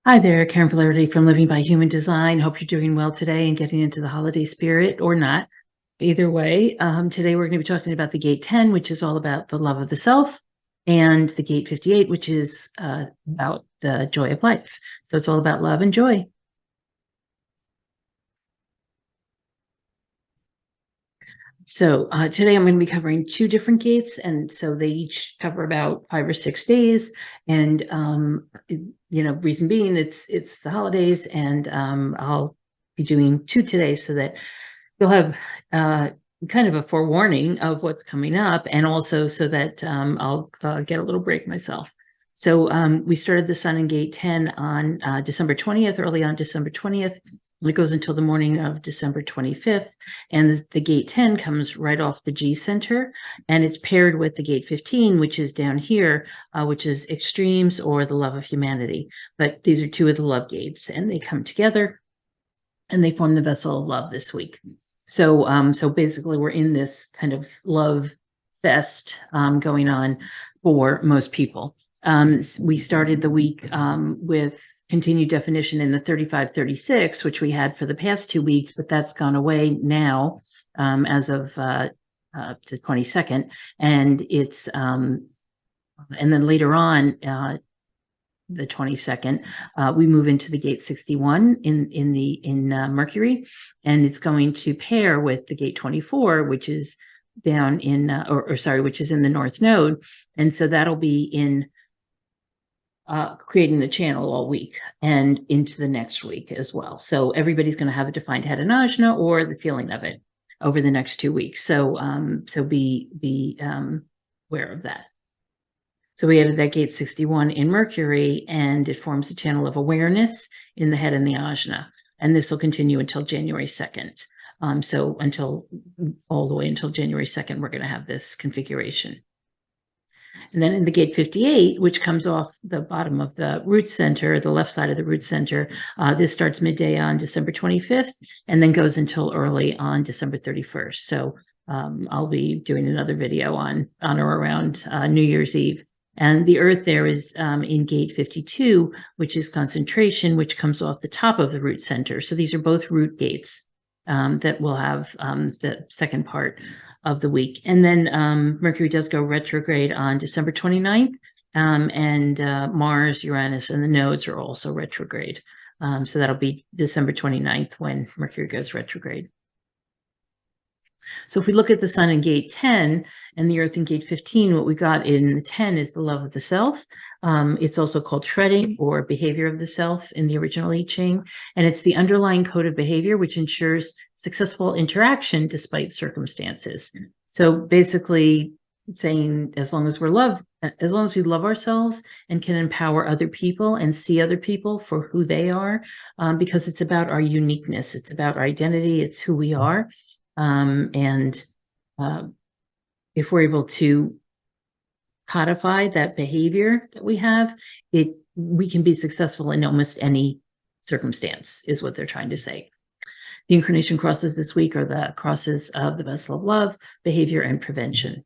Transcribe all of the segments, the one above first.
Hi there, Karen Flaherty from Living by Human Design. Hope you're doing well today and getting into the holiday spirit or not. Either way, today we're going to be talking about the gate 10, which is all about the love of the self, and the gate 58, which is about the joy of life. So it's all about love and joy. So today I'm going to be covering two different gates, and so they each cover about 5 or 6 days. And reason being, it's the holidays, and I'll be doing two today so that you'll have kind of a forewarning of what's coming up, and also so that I'll get a little break myself. So we started the sun in gate 10 on December 20th, early on December 20th. It goes until the morning of December 25th. And the gate 10 comes right off the G center, and it's paired with the gate 15, which is down here, which is extremes or the love of humanity. But these are two of the love gates, and they come together and they form the vessel of love this week. So basically we're in this kind of love fest going on for most people. We started the week with continued definition in the 3536, which we had for the past 2 weeks, but that's gone away now as of the 22nd. And it's and then later on, the 22nd, we move into the gate 61 in Mercury, and it's going to pair with the gate 24, which is down in which is in the North Node, and so that'll be in creating the channel all week and into the next week as well. So everybody's going to have a defined head and ajna or the feeling of it over the next 2 weeks. So be aware of that. So we added that gate 61 in Mercury, and it forms a channel of awareness in the head and the ajna. And this will continue until January 2nd. So all the way until January 2nd, we're going to have this configuration. And then in the gate 58, which comes off the bottom of the root center, the left side of the root center, this starts midday on December 25th and then goes until early on December 31st. So I'll be doing another video on or around New Year's Eve. And the earth there is in gate 52, which is concentration, which comes off the top of the root center. So these are both root gates that will have the second part of the week. And then Mercury does go retrograde on December 29th, and Mars, Uranus, and the nodes are also retrograde. So that'll be December 29th when Mercury goes retrograde. So if we look at the sun in gate 10 and the earth in gate 15, what we got in 10 is the love of the self. It's also called treading or behavior of the self in the original I Ching. And it's the underlying code of behavior which ensures successful interaction despite circumstances. So basically saying as long as we love ourselves and can empower other people and see other people for who they are, because it's about our uniqueness, it's about our identity, it's who we are. If we're able to codify that behavior that we have, we can be successful in almost any circumstance, is what they're trying to say. The incarnation crosses this week are the crosses of the vessel of love, behavior, and prevention.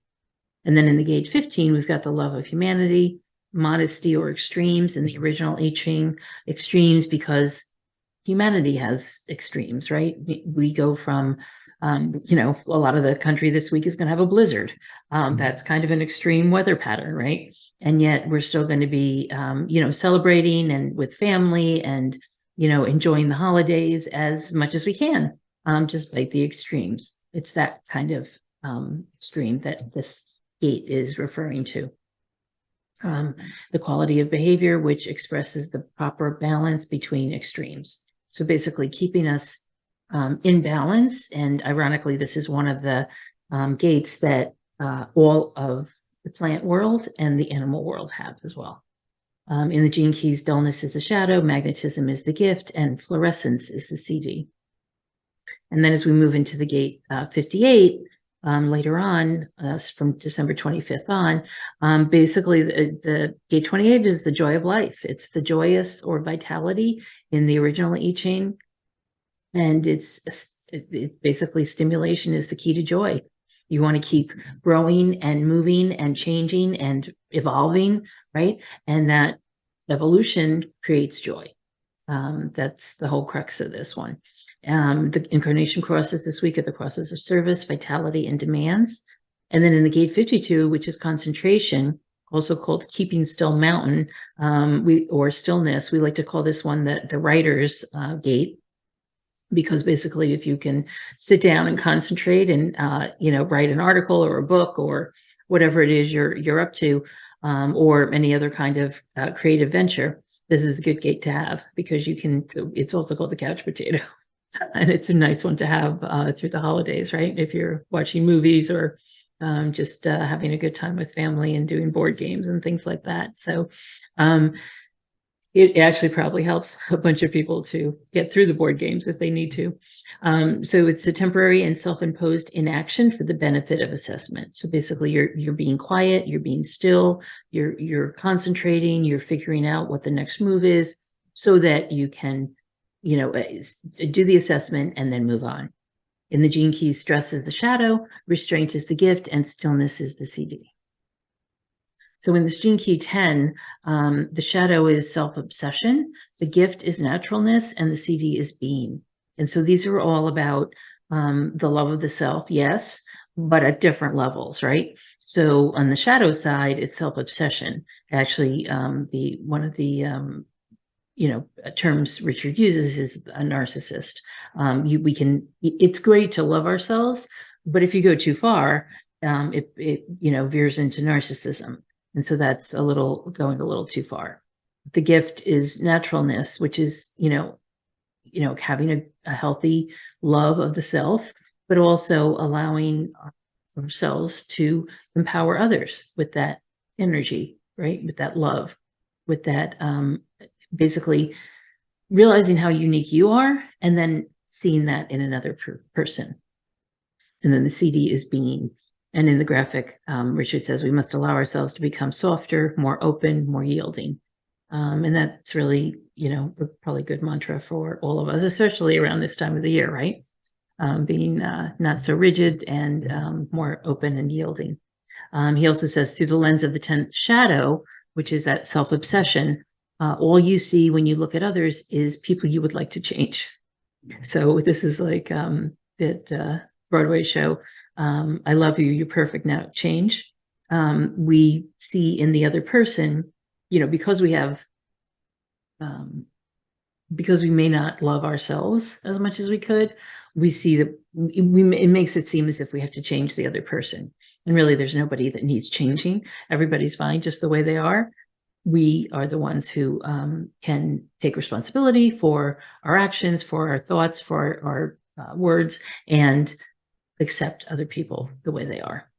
And then in the gate 15, we've got the love of humanity, modesty or extremes in the original I Ching. Extremes because humanity has extremes, right? We go from a lot of the country this week is going to have a blizzard. That's kind of an extreme weather pattern, right? And yet we're still going to be, celebrating and with family and, enjoying the holidays as much as we can, despite the extremes. It's that kind of extreme that this gate is referring to. The quality of behavior, which expresses the proper balance between extremes. So basically keeping us in balance. And ironically, this is one of the gates that all of the plant world and the animal world have as well. In the gene keys, dullness is the shadow, magnetism is the gift, and fluorescence is the CD. And then as we move into the gate 58, later on, from December 25th on, basically the gate 28 is the joy of life. It's the joyous or vitality in the original I Ching. And it's basically stimulation is the key to joy. You want to keep growing and moving and changing and evolving, right? And that evolution creates joy. That's the whole crux of this one. The incarnation crosses this week are the crosses of service, vitality, and demands. And then in the gate 52, which is concentration, also called keeping still mountain, or stillness, we like to call this one the writer's gate, because basically if you can sit down and concentrate and write an article or a book or whatever it is you're up to, or any other kind of creative venture, this is a good gate to have, because it's also called the couch potato. And it's a nice one to have through the holidays, right? If you're watching movies or just having a good time with family and doing board games and things like that. So it actually probably helps a bunch of people to get through the board games if they need to. So it's a temporary and self-imposed inaction for the benefit of assessment. So basically you're being quiet, you're being still, you're concentrating, you're figuring out what the next move is so that you can, do the assessment and then move on. In the gene keys, stress is the shadow, restraint is the gift, and stillness is the CD. So in this gene key 10, the shadow is self-obsession, the gift is naturalness, and the CD is being. And so these are all about the love of the self, yes, but at different levels, right? So on the shadow side, it's self-obsession. Actually, one of the terms Richard uses is a narcissist. It's great to love ourselves, but if you go too far, it veers into narcissism. And so that's going a little too far. The gift is naturalness, which is, having a healthy love of the self, but also allowing ourselves to empower others with that energy, right? With that love, with that, basically realizing how unique you are and then seeing that in another person. And then the CD is being. And in the graphic, Richard says we must allow ourselves to become softer, more open, more yielding. And that's really, probably a good mantra for all of us, especially around this time of the year, right? Being not so rigid and more open and yielding. He also says through the lens of the 10th shadow, which is that self-obsession, all you see when you look at others is people you would like to change. So this is like that Broadway show, I love you, you're perfect, now change. We see in the other person, because we may not love ourselves as much as we could, we see that it makes it seem as if we have to change the other person. And really, there's nobody that needs changing. Everybody's fine just the way they are. We are the ones who can take responsibility for our actions, for our thoughts, for our words, and accept other people the way they are.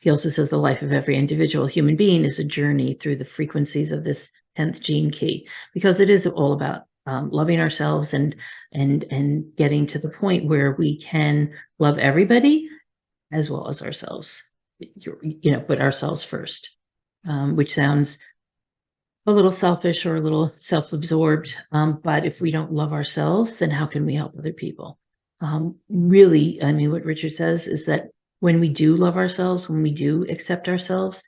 He also says the life of every individual human being is a journey through the frequencies of this 10th gene key, because it is all about loving ourselves and getting to the point where we can love everybody as well as ourselves, put ourselves first, which sounds a little selfish or a little self-absorbed. But if we don't love ourselves, then how can we help other people? Really, I mean, what Richard says is that when we do love ourselves, when we do accept ourselves,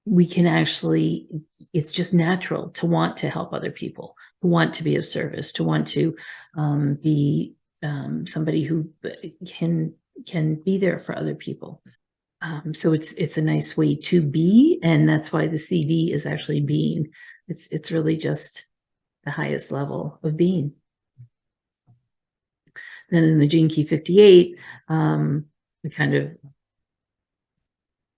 we can actually, it's just natural to want to help other people, to want to be of service, to want to be somebody who can be there for other people. So it's a nice way to be, and that's why the CD is actually being. It's really just the highest level of being. Then in the gene key 58, we kind of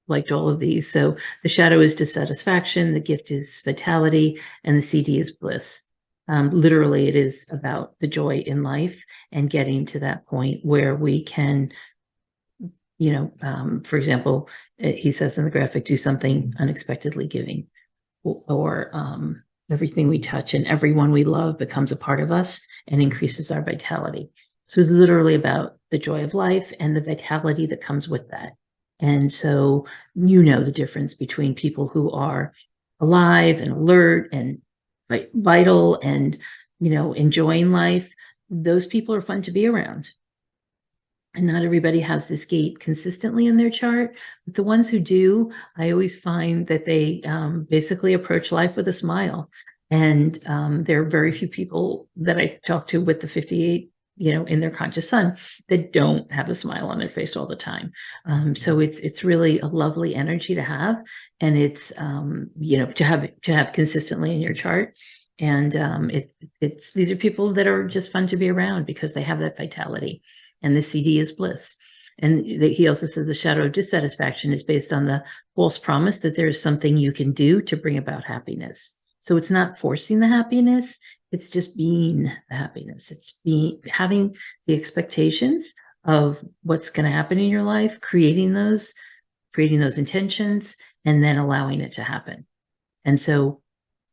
liked all of these. So the shadow is dissatisfaction, the gift is vitality, and the CD is bliss. Literally, it is about the joy in life and getting to that point where we can, for example, he says in the graphic, do something unexpectedly giving, or everything we touch and everyone we love becomes a part of us and increases our vitality. So it's literally about the joy of life and the vitality that comes with that. And so, the difference between people who are alive and alert and vital and, enjoying life. Those people are fun to be around. And not everybody has this gate consistently in their chart, but the ones who do, I always find that they basically approach life with a smile And there are very few people that I talk to with the 58, in their conscious sun that don't have a smile on their face all the time. So it's really a lovely energy to have, and it's to have consistently in your chart. And it's these are people that are just fun to be around because they have that vitality, and the CD is bliss. And he also says the shadow of dissatisfaction is based on the false promise that there is something you can do to bring about happiness. So it's not forcing the happiness, it's just being the happiness. It's having the expectations of what's going to happen in your life, creating those intentions, and then allowing it to happen. And so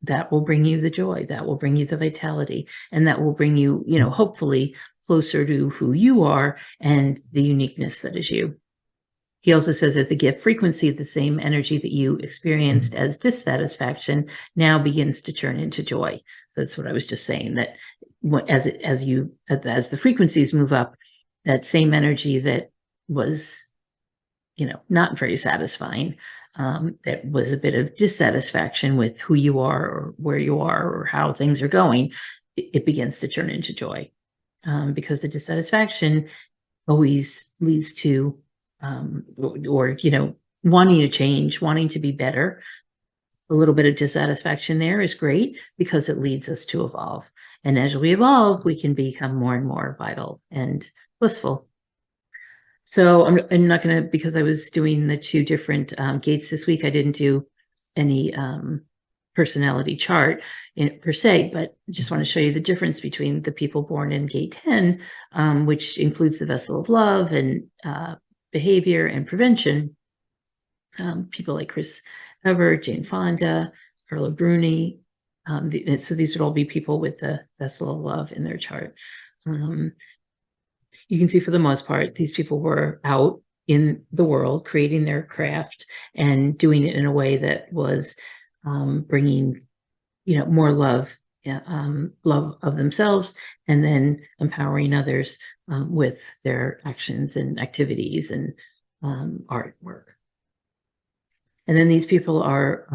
that will bring you the joy, that will bring you the vitality, and that will bring you, hopefully closer to who you are and the uniqueness that is you. He also says that the gift frequency of the same energy that you experienced as dissatisfaction now begins to turn into joy. So that's what I was just saying, that as the frequencies move up, that same energy that was, not very satisfying, that was a bit of dissatisfaction with who you are or where you are or how things are going, it begins to turn into joy, because the dissatisfaction always leads to wanting to change, wanting to be better. A little bit of dissatisfaction there is great because it leads us to evolve. And as we evolve, we can become more and more vital and blissful. So I'm not going to, because I was doing the two different gates this week, I didn't do any personality chart per se, but I just want to show you the difference between the people born in gate 10, which includes the vessel of love and behavior and prevention. People like Chris Evert, Jane Fonda, Carla Bruni. So these would all be people with the vessel of love in their chart. You can see for the most part, these people were out in the world creating their craft and doing it in a way that was bringing, more love of themselves, and then empowering others with their actions and activities and artwork. And then these people are,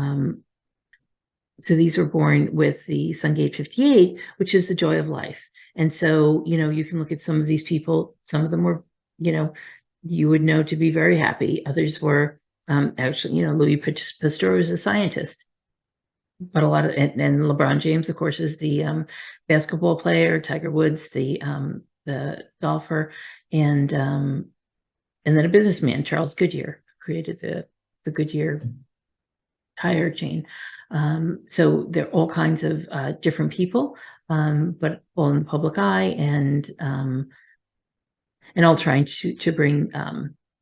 so these were born with the Sun Gate 58, which is the joy of life. And so, you can look at some of these people, some of them were, you would know to be very happy. Others were actually, Louis Pasteur was a scientist. But a lot of, and LeBron James, of course, is the basketball player. Tiger Woods, the golfer, and then a businessman, Charles Goodyear, created the Goodyear tire chain. So they're all kinds of different people, but all in the public eye, and all trying to bring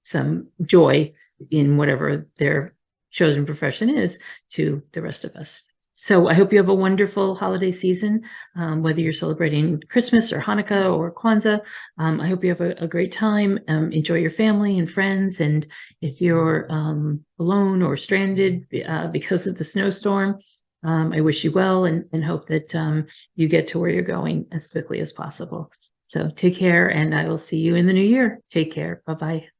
some joy in whatever their chosen profession is to the rest of us. So I hope you have a wonderful holiday season, whether you're celebrating Christmas or Hanukkah or Kwanzaa. I hope you have a great time. Enjoy your family and friends. And if you're alone or stranded because of the snowstorm, I wish you well and hope that you get to where you're going as quickly as possible. So take care, and I will see you in the new year. Take care. Bye-bye.